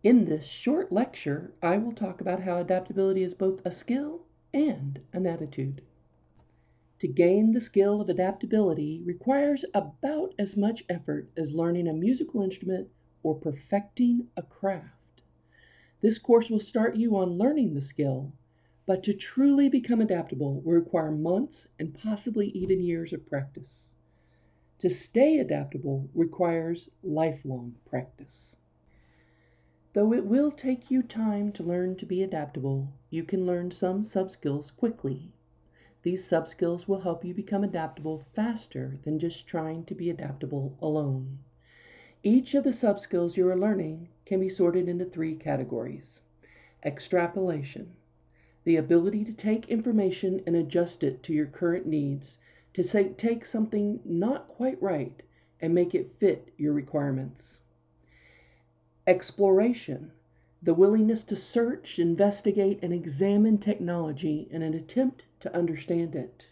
In this short lecture, I will talk about how adaptability is both a skill and an attitude. To gain the skill of adaptability requires about as much effort as learning a musical instrument or perfecting a craft. This course will start you on learning the skill, but to truly become adaptable will require months and possibly even years of practice. To stay adaptable requires lifelong practice. Though it will take you time to learn to be adaptable, you can learn some sub-skills quickly. These sub-skills will help you become adaptable faster than just trying to be adaptable alone. Each of the sub-skills you are learning can be sorted into 3 categories. Extrapolation, the ability to take information and adjust it to your current needs, to take something not quite right and make it fit your requirements. Exploration, the willingness to search, investigate, and examine technology in an attempt to understand it.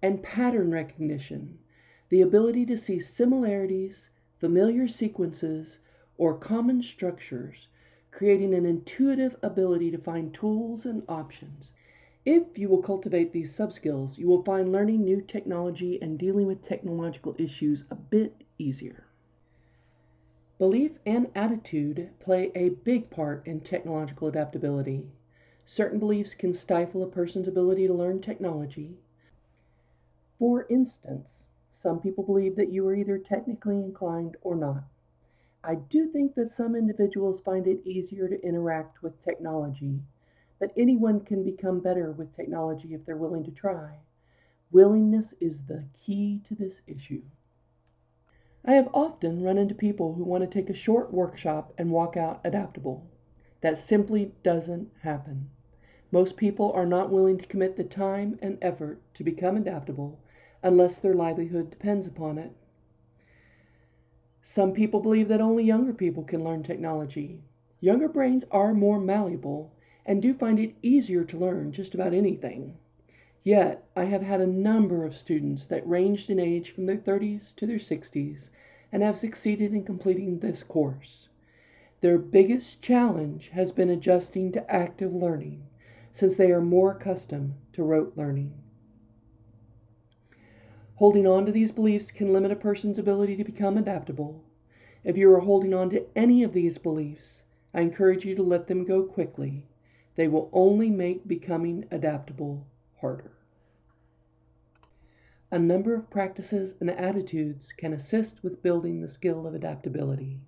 And pattern recognition, the ability to see similarities, familiar sequences, or common structures, creating an intuitive ability to find tools and options. If you will cultivate these sub-skills, you will find learning new technology and dealing with technological issues a bit easier. Belief and attitude play a big part in technological adaptability. Certain beliefs can stifle a person's ability to learn technology. For instance, some people believe that you are either technically inclined or not. I do think that some individuals find it easier to interact with technology, but anyone can become better with technology if they're willing to try. Willingness is the key to this issue. I have often run into people who want to take a short workshop and walk out adaptable. That simply doesn't happen. Most people are not willing to commit the time and effort to become adaptable unless their livelihood depends upon it. Some people believe that only younger people can learn technology. Younger brains are more malleable and do find it easier to learn just about anything. Yet, I have had a number of students that ranged in age from their 30s to their 60s and have succeeded in completing this course. Their biggest challenge has been adjusting to active learning, since they are more accustomed to rote learning. Holding on to these beliefs can limit a person's ability to become adaptable. If you are holding on to any of these beliefs, I encourage you to let them go quickly. They will only make becoming adaptable harder. A number of practices and attitudes can assist with building the skill of adaptability.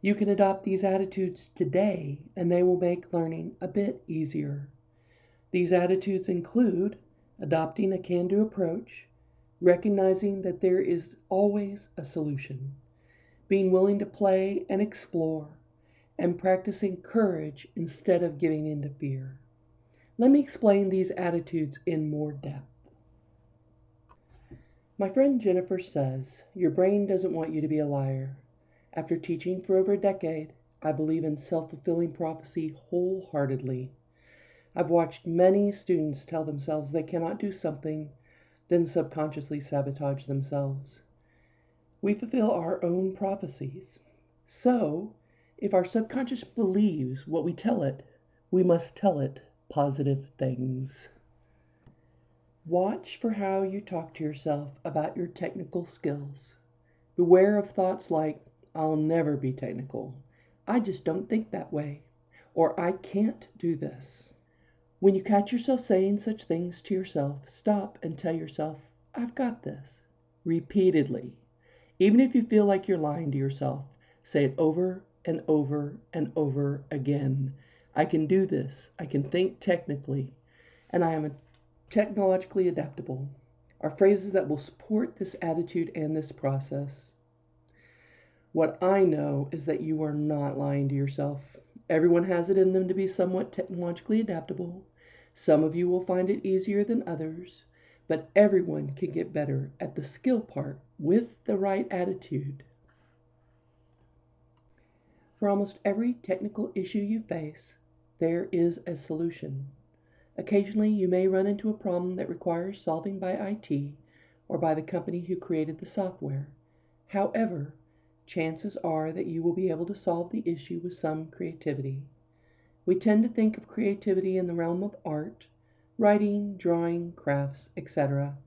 You can adopt these attitudes today, and they will make learning a bit easier. These attitudes include adopting a can-do approach, recognizing that there is always a solution, being willing to play and explore, and practicing courage instead of giving in to fear. Let me explain these attitudes in more depth. My friend Jennifer says, your brain doesn't want you to be a liar. After teaching for over a decade, I believe in self-fulfilling prophecy wholeheartedly. I've watched many students tell themselves they cannot do something, then subconsciously sabotage themselves. We fulfill our own prophecies. So, if our subconscious believes what we tell it, we must tell it positive things. Watch for how you talk to yourself about your technical skills. Beware of thoughts like, I'll never be technical, I just don't think that way, or I can't do this. When you catch yourself saying such things to yourself, stop and tell yourself, I've got this, repeatedly. Even if you feel like you're lying to yourself, say it over and over and over again. I can do this, I can think technically, and I am technologically adaptable are phrases that will support this attitude and this process. What I know is that you are not lying to yourself. Everyone has it in them to be somewhat technologically adaptable. Some of you will find it easier than others, but everyone can get better at the skill part with the right attitude. For almost every technical issue you face, there is a solution. Occasionally, you may run into a problem that requires solving by IT or by the company who created the software. However, chances are that you will be able to solve the issue with some creativity. We tend to think of creativity in the realm of art, writing, drawing, crafts, etc.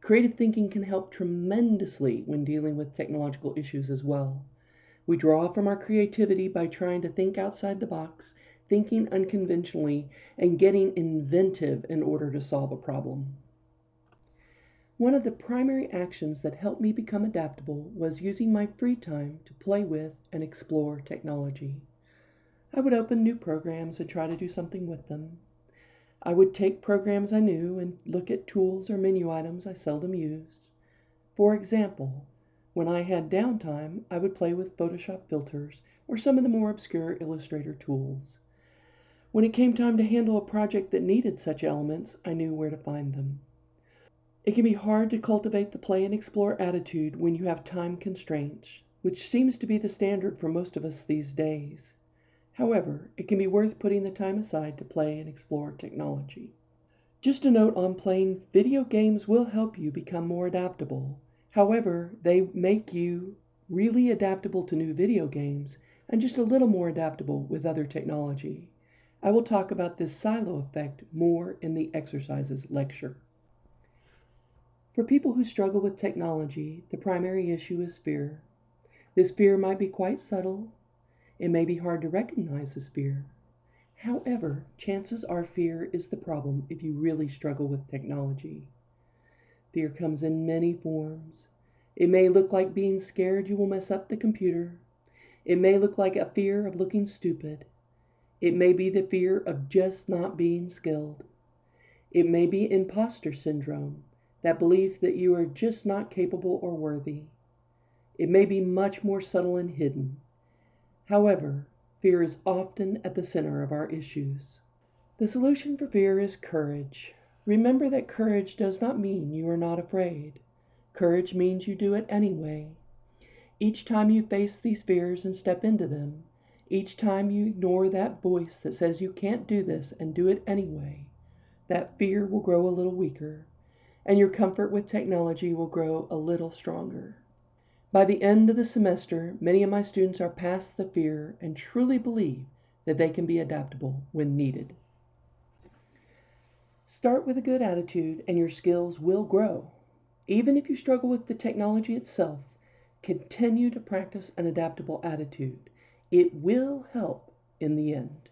Creative thinking can help tremendously when dealing with technological issues as well. We draw from our creativity by trying to think outside the box, thinking unconventionally, and getting inventive in order to solve a problem. One of the primary actions that helped me become adaptable was using my free time to play with and explore technology. I would open new programs and try to do something with them. I would take programs I knew and look at tools or menu items I seldom used. For example, when I had downtime, I would play with Photoshop filters or some of the more obscure Illustrator tools. When it came time to handle a project that needed such elements, I knew where to find them. It can be hard to cultivate the play and explore attitude when you have time constraints, which seems to be the standard for most of us these days. However, it can be worth putting the time aside to play and explore technology. Just a note on playing video games will help you become more adaptable. However, they make you really adaptable to new video games and just a little more adaptable with other technology. I will talk about this silo effect more in the exercises lecture. For people who struggle with technology, the primary issue is fear. This fear might be quite subtle. It may be hard to recognize as fear. However, chances are fear is the problem if you really struggle with technology. Fear comes in many forms. It may look like being scared you will mess up the computer. It may look like a fear of looking stupid. It may be the fear of just not being skilled. It may be imposter syndrome, that belief that you are just not capable or worthy. It may be much more subtle and hidden. However, fear is often at the center of our issues. The solution for fear is courage. Remember that courage does not mean you are not afraid. Courage means you do it anyway. Each time you face these fears and step into them, each time you ignore that voice that says you can't do this and do it anyway, that fear will grow a little weaker, and your comfort with technology will grow a little stronger. By the end of the semester, many of my students are past the fear and truly believe that they can be adaptable when needed. Start with a good attitude and your skills will grow. Even if you struggle with the technology itself, continue to practice an adaptable attitude. It will help in the end.